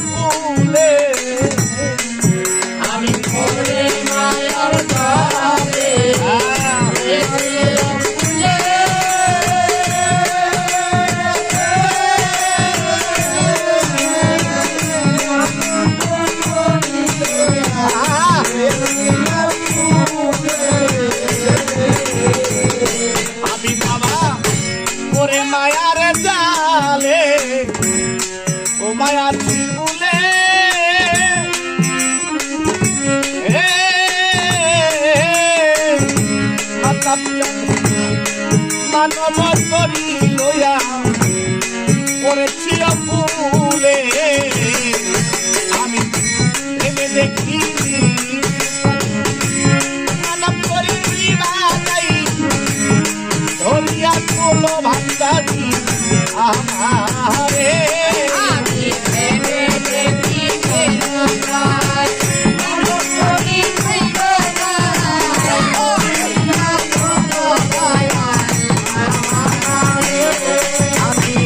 ফুলে আমি করে মায়ার জালে আমি বাবা করে মায়ার জালে ও মায়ার ফুলে মানব করি লইয়া পড়েছি ফুলে আমি ভেবে দেখি মানব করি বাজাই ধরিয়া তোলো ভান্ডারি আমারে আমি ভেবে দেখি বেরোয় করি আমি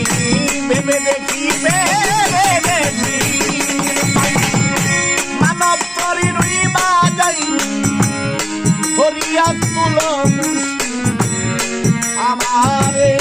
ভেবে দেখি মানব করি রুই বাজাই ধরিয়া তুলো আমারে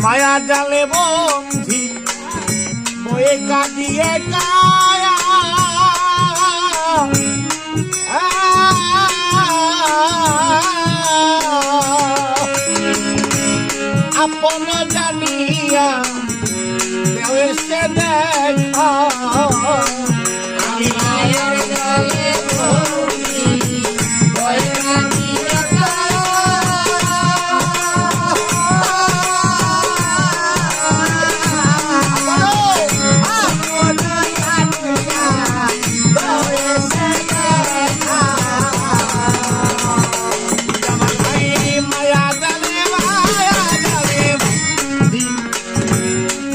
মায়া জালে বন্ধি বয়ে কাঁদিয়ে কায়া আপন জানিয়া দেবে সে দেখা আমি মায়ার জালে বন্দি ভয় কাটিয়ে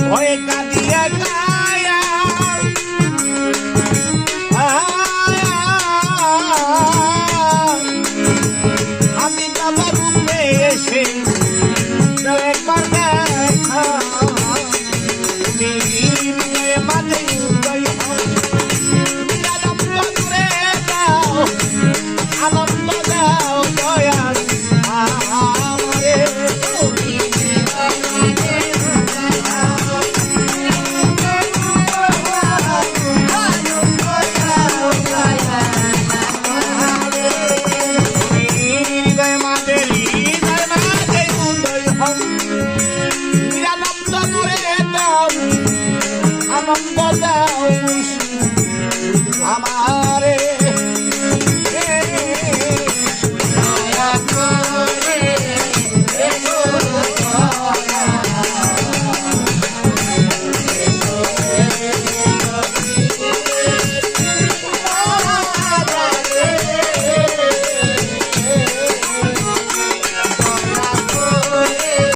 ভয়ে কাঁদিয়া কায়া আমি বাবা রূপে এসে একবার দেখা মাঝে আনন্দ দাও দয়াল আমারে আনন্দ দাও আমার